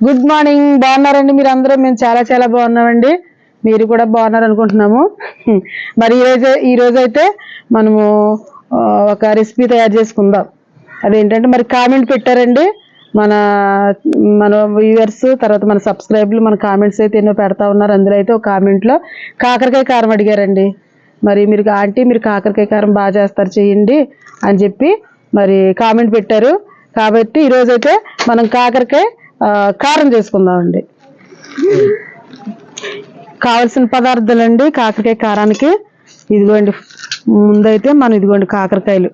Good morning. బాగున్నారండి మీరు అందరూ? మేము చాలా చాలా బాగున్నామండి. మీరు కూడా బాగున్నారు అనుకుంటున్నాము. మరి ఈరోజు అయితే మనము ఒక రెసిపీ తయారు చేసుకుందాం. అదేంటంటే మరి కామెంట్ పెట్టారండి మన మన వ్యూవర్స్, తర్వాత మన సబ్స్క్రైబర్లు మన కామెంట్స్ అయితే ఎన్నో పెడతా ఉన్నారు. అందులో అయితే ఒక కామెంట్లో కాకరకాయ కారం అడిగారండి. మరి మీరు ఆంటీ మీరు కాకరకాయ కారం బాగా చేస్తారు, చేయండి అని చెప్పి మరి కామెంట్ పెట్టారు. కాబట్టి ఈరోజైతే మనం కాకరకాయ కారం చేసుకుందామండి. కావలసిన పదార్థాలండి కాకరకాయ కారానికి ఇదిగోండి. ముందైతే మనం ఇదిగోండి కాకరకాయలు,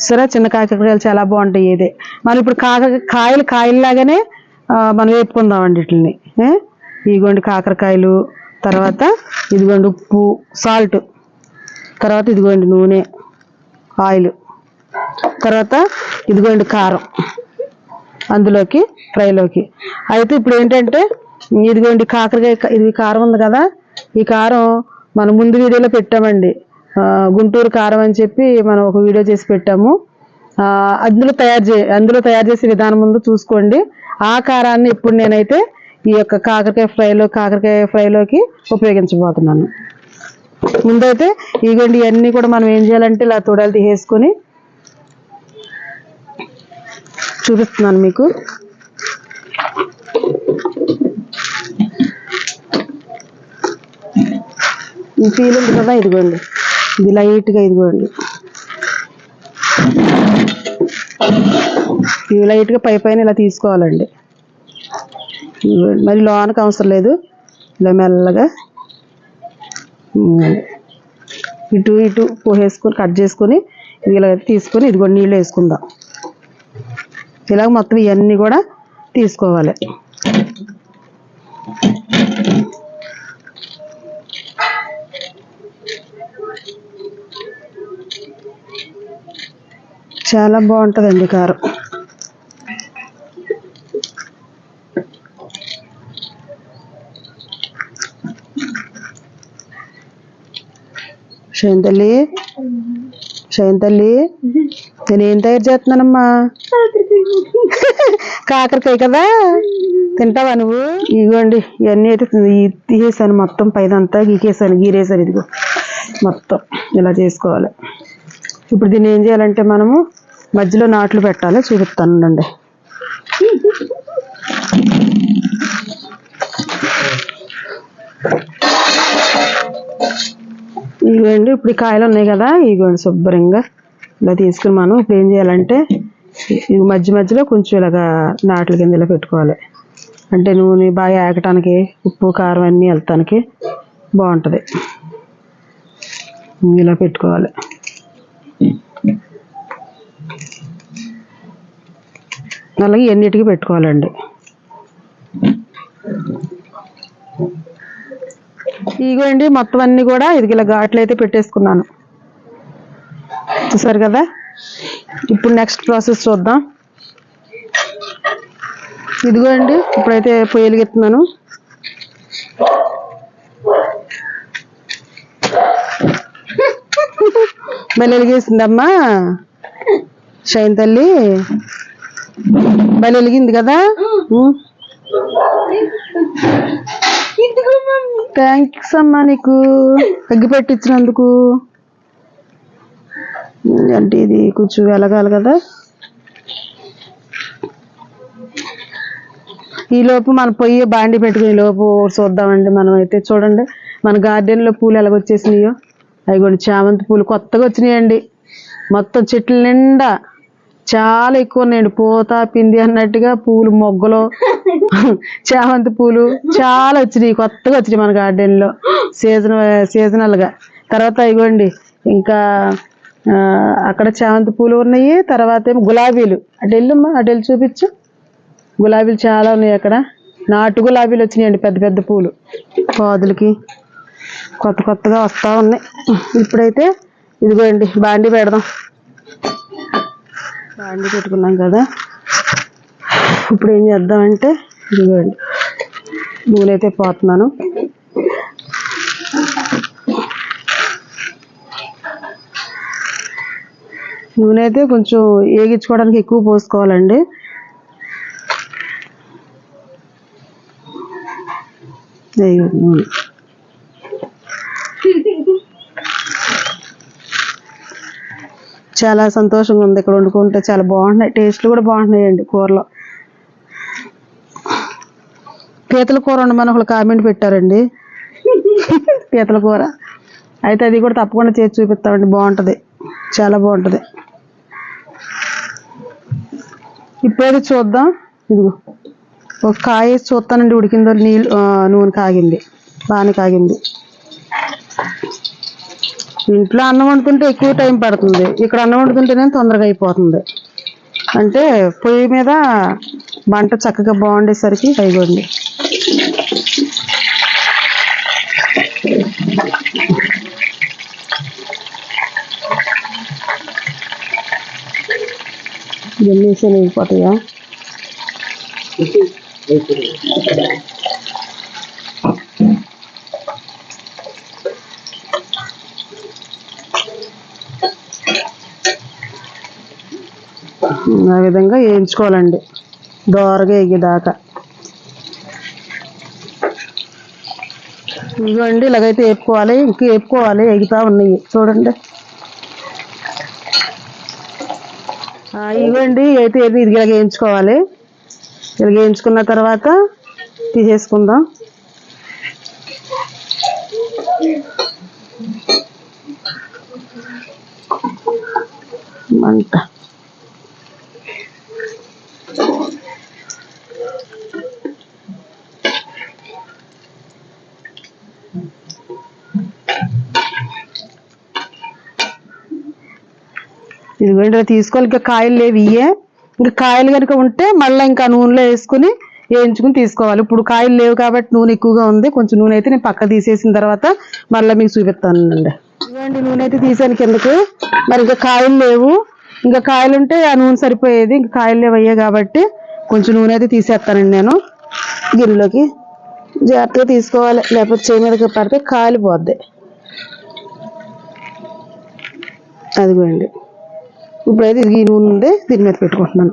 సరే చిన్న కాకరకాయలు చాలా బాగుంటాయి. ఇదే మనం ఇప్పుడు కాయల్లాగానే మనం వేపుకుందామండి వీటిని. ఇదిగోండి కాకరకాయలు, తర్వాత ఇదిగోండి ఉప్పు, సాల్ట్, తర్వాత ఇదిగోండి నూనె, ఆయిల్, తర్వాత ఇదిగోండి కారం అందులోకి ఫ్రైలోకి. అయితే ఇప్పుడు ఏంటంటే ఇదిగోండి కాకరకాయ, ఇది కారం ఉంది కదా, ఈ కారం మనం ముందు వీడియోలో పెట్టామండి. గుంటూరు కారం అని చెప్పి మనం ఒక వీడియో చేసి పెట్టాము. అందులో తయారు చేసే విధానం ముందు చూసుకోండి. ఆ కారాన్ని ఇప్పుడు నేనైతే ఈ యొక్క కాకరకాయ ఫ్రైలోకి ఉపయోగించబోతున్నాను. ముందైతే ఇదిగోండి ఇవన్నీ కూడా మనం ఏం చేయాలంటే ఇలా తొడలు తీసేసుకొని చూపిస్తున్నాను మీకు. ఈ ఫీల్ ఉంది కదా, ఇదిగోండి ఇది లైట్గా, ఇదిగోండి ఇది లైట్గా పైన ఇలా తీసుకోవాలండి. మరి లోనకి అవసరం లేదు, ఇలా మెల్లగా ఇటు పోసేసుకొని కట్ చేసుకొని ఇలా తీసుకొని ఇదిగోండి నీళ్ళు వేసుకుందాం. ఇలాగ మొత్తం ఇవన్నీ కూడా తీసుకోవాలి. చాలా బాగుంటుందండి కారం. శైంతల్లి నేనేం తయారు చేస్తున్నానమ్మా? కాకరకాయ కదా, తింటావా నువ్వు? ఇదిగోండి ఇవన్నీ అయితే తీసేసాను, మొత్తం పైదంతా గీరేసాను. ఇదిగో మొత్తం ఇలా చేసుకోవాలి. ఇప్పుడు దీన్ని ఏం చేయాలంటే మనము మధ్యలో నాట్లు పెట్టాలి, చూపిస్తానండి. ఇదిగోండి ఇప్పుడు ఈ కాయలు ఉన్నాయి కదా, ఇదిగోండి శుభ్రంగా ఇలా తీసుకుని మనం ఇప్పుడు ఏం చేయాలంటే ఇది మధ్యలో కొంచెం ఇలాగా నాట్ల కింద ఇలా పెట్టుకోవాలి. అంటే నూనె బాగా ఆగటానికి, ఉప్పు కారం అన్నీ వెళ్తానికి బాగుంటుంది. ఇలా పెట్టుకోవాలి. అలాగే ఎన్నిటికి పెట్టుకోవాలండి. ఇదిగోండి మొత్తం అన్నీ కూడా ఇది ఇలా ఘాట్లు అయితే పెట్టేసుకున్నాను, చూసారు కదా. ఇప్పుడు నెక్స్ట్ ప్రాసెస్ చూద్దాం. ఇదిగోండి ఇప్పుడైతే పొయ్యి వెలిగిస్తున్నాను. మళ్ళీ వెలిగేసిందమ్మా శైంతల్లి, మళ్ళీ వెలిగింది కదా. థ్యాంక్స్ అమ్మా నీకు తగ్గి పెట్టించినందుకు. అంటే ఇది కొంచెం వెలగాలి కదా. ఈలోపు మన పొయ్యి బాండి పెట్టుకుని లోపు చూద్దామండి. మనం అయితే చూడండి మన గార్డెన్లో పూలు ఎలాగొచ్చేసినాయో. అవి కూడా చామంతి పూలు కొత్తగా వచ్చినాయండి. మొత్తం చెట్ల నిండా చాలా ఎక్కువ ఉన్నాయండి, పూత పిండి అన్నట్టుగా పూలు మొగ్గలు చామంతి పూలు చాలా వచ్చినాయి, కొత్తగా వచ్చినాయి మన గార్డెన్లో సీజనల్గా. తర్వాత ఇవ్వండి ఇంకా అక్కడ చామంతి పూలు ఉన్నాయి, తర్వాత ఏమో గులాబీలు. అటు వెళ్ళి చూపించు. గులాబీలు చాలా ఉన్నాయి అక్కడ, నాటు గులాబీలు వచ్చినాయండి, పెద్ద పెద్ద పూలు పాదులకి కొత్తగా వస్తూ ఉన్నాయి. ఇప్పుడైతే ఇదిగోండి బాండి పెడదాం. బాండి పెట్టుకున్నాం కదా, ఇప్పుడు ఏం చేద్దామంటే ఇదిగోండి నూనె అయితే పోతున్నాను. నూనె అయితే కొంచెం వేగించుకోవడానికి ఎక్కువ పోసుకోవాలండి. చాలా సంతోషంగా ఉంది ఇక్కడ వండుకుంటే. చాలా బాగుంటున్నాయి, టేస్ట్లు కూడా బాగుంటున్నాయండి కూరలో. పీతల కూర ఉండమని ఒకళ్ళు కామెంట్ పెట్టారండి. పీతల కూర అయితే అది కూడా తప్పకుండా చేసి చూపిస్తామండి. బాగుంటుంది, చాలా బాగుంటుంది. ఇప్పుడైతే చూద్దాం. ఇదిగో ఒక కాయ వేసి చూస్తానండి ఉడికిందో. నూనె కాగింది, బాగానే కాగింది. ఇంట్లో అన్నం వండుతుంటే ఎక్కువ టైం పడుతుంది, ఇక్కడ అన్నం వండుతుంటేనే తొందరగా అయిపోతుంది. అంటే పొయ్యి మీద మంట చక్కగా బాగుండేసరికి అయిపోయింది. ఎన్నిసేపు అయిపోతాయా? ఆ విధంగా వేయించుకోవాలండి దోరగా ఎగిదాకా. ఇవ్వండి ఇలాగైతే వేపుకోవాలి. ఇంకా వేపుకోవాలి, ఎగుతా ఉన్నాయి చూడండి. ఇవ్వండి అయితే ఇది ఇలాగ వేయించుకోవాలి. ఇలాగ వేయించుకున్న తర్వాత తీసేసుకుందాం. మంట ఇదిగోండి తీసుకోవాలి. ఇంకా కాయలు లేవు ఇయ్యే. ఇంకా కాయలు కనుక ఉంటే మళ్ళీ ఇంకా నూనెలో వేసుకుని వేయించుకుని తీసుకోవాలి. ఇప్పుడు కాయలు లేవు కాబట్టి నూనె ఎక్కువగా ఉంది. కొంచెం నూనె అయితే నేను పక్క తీసేసిన తర్వాత మళ్ళీ మీకు చూపిస్తానండి. ఇదిగోండి నూనె అయితే తీసాను కిందకి. మరి ఇంకా కాయలు లేవు. ఇంకా కాయలు ఉంటే ఆ నూనె సరిపోయేది. ఇంకా కాయలు లేవు అయ్యాయి కాబట్టి కొంచెం నూనె అయితే తీసేస్తానండి నేను గిన్నెలోకి. జాగ్రత్తగా తీసుకోవాలి, లేకపోతే చేయి మీదకి పడితే కాలిపోద్ది. అదిగోండి ఇప్పుడైతే ఈ నూనె ఉంది, దీని మీద పెట్టుకుంటున్నాను.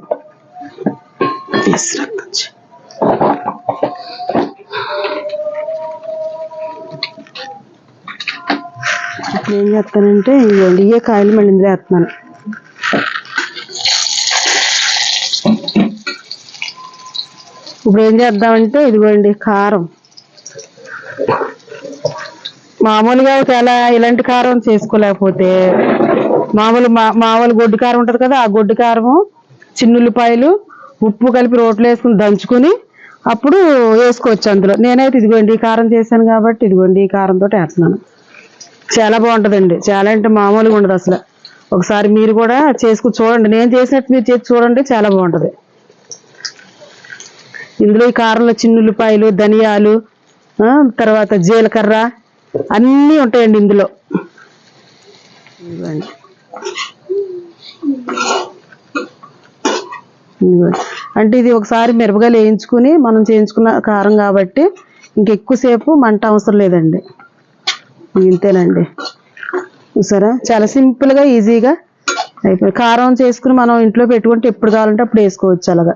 ఇప్పుడు ఏం చేస్తానంటే ఇవ్వండి ఇవే కాయలు మళ్ళీ ఇందులో వేస్తున్నాను. ఇప్పుడు ఏం చేద్దామంటే ఇదిగోండి కారం. మామూలుగా ఒకవేళ ఇలాంటి కారం చేసుకోలేకపోతే మామూలు గొడ్డు కారం ఉంటుంది కదా, ఆ గొడ్డు కారము, చిన్నుల్లిపాయలు, ఉప్పు కలిపి రోట్లో వేసుకుని దంచుకుని అప్పుడు వేసుకోవచ్చు అందులో. నేనైతే ఇదిగోండి ఈ కారం చేశాను కాబట్టి ఇదిగోండి ఈ కారంతో వేస్తున్నాను. చాలా బాగుంటుందండి, చాలా అంటే మామూలుగా ఉండదు అసలు. ఒకసారి మీరు కూడా చేసుకుని చూడండి, నేను చేసినట్టు మీరు చేసి చూడండి, చాలా బాగుంటుంది. ఇందులో ఈ కారంలో చిన్నుల్లిపాయలు, ధనియాలు, తర్వాత జీలకర్ర అన్నీ ఉంటాయండి ఇందులో. ఇదిగోండి అంటే ఇది ఒకసారి మిరపకాయలు వేయించుకుని మనం చేయించుకున్న కారం కాబట్టి ఇంకెక్కువసేపు మంట అవసరం లేదండి. ఇంతేనండి, చూసారా చాలా సింపుల్గా ఈజీగా అయిపోయి. కారం చేసుకుని మనం ఇంట్లో పెట్టుకుంటే ఎప్పుడు కావాలంటే అప్పుడు వేసుకోవచ్చు. అలాగా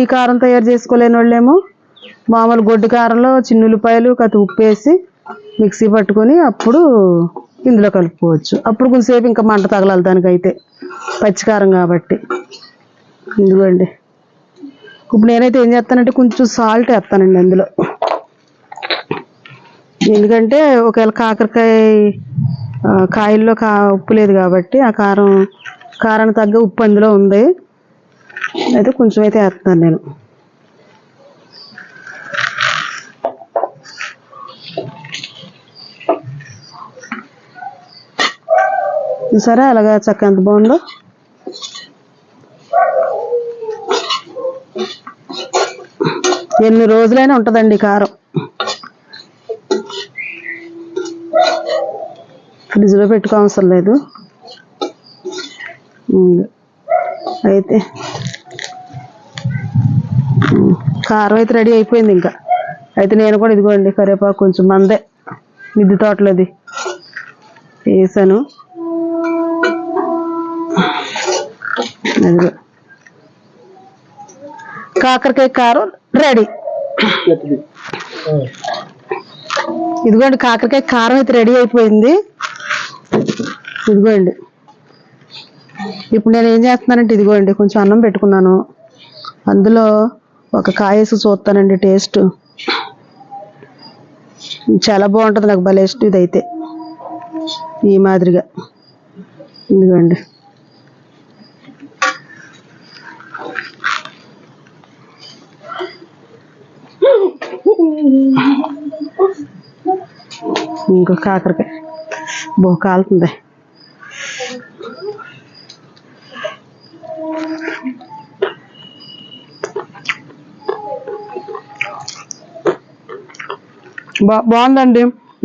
ఈ కారం తయారు చేసుకోలేని వాళ్ళేమో మామూలు గొడ్డు కారంలో చిన్నుల్లిపాయలు ఉప్పు వేసి మిక్సీ పట్టుకొని అప్పుడు ఇందులో కలుపుకోవచ్చు. అప్పుడు కొంచెంసేపు ఇంకా మంట తగలాలి దానికైతే, పచ్చికారం కాబట్టి. ఇదిగోండి ఇప్పుడు నేనైతే ఏం చేస్తానంటే కొంచెం సాల్ట్ వేస్తానండి అందులో. ఎందుకంటే ఒకవేళ కాయల్లో ఉప్పు లేదు కాబట్టి ఆ కారానికి తగ్గ ఉప్పు అందులో ఉంది. అయితే కొంచెం అయితే వేస్తాను నేను. చూసారా అలాగా చక్క ఎంత బాగుందో. ఎన్ని రోజులైనా ఉంటుందండి కారం. ఫ్రిడ్జ్లో పెట్టుకోవసరం లేదు. అయితే కారం అయితే రెడీ అయిపోయింది. ఇంకా అయితే నేను కూడా ఇదిగోండి కరివేపాకు కొంచెం మందే మిద్దె తోటలోది వేసాను. అదిగో కాకరకాయ కారం రెడీ. ఇదిగోండి కాకరకాయ కారం అయితే రెడీ అయిపోయింది. ఇదిగోండి ఇప్పుడు నేను ఏం చేస్తున్నానంటే ఇదిగోండి కొంచెం అన్నం పెట్టుకున్నాను, అందులో ఒక కాయ వేసి చూస్తానండి. టేస్ట్ చాలా బాగుంటుంది, నాకు భలే ఇష్టం ఇదైతే. ఈ మాదిరిగా ఇదిగోండి ఇంకో కాకరకాయ కాలుతుంది. బాగుందండి,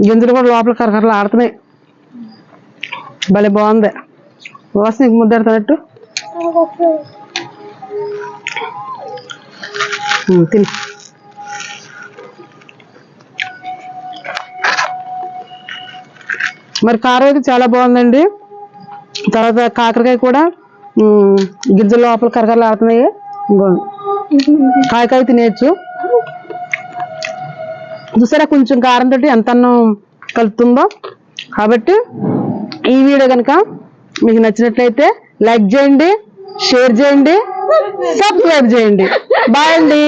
గింజలు కూడా లోపల కరకరలు ఆడుతున్నాయి, భలే బాగుంది. వాసన ఇంక ముద్దాడుతున్నట్టు తిని. మరి కారం అయితే చాలా బాగుందండి. తర్వాత కాకరకాయ కూడా గింజల లోపల కరకరలు ఆడుతున్నాయి. కాయకాయ తినేయచ్చు. చూసారా కొంచెం కారం తోటి ఎంత అన్నం కలుపుతుందో. కాబట్టి ఈ వీడియో కనుక మీకు నచ్చినట్లయితే లైక్ చేయండి, షేర్ చేయండి, సబ్స్క్రైబ్ చేయండి. బాయ్ అండి.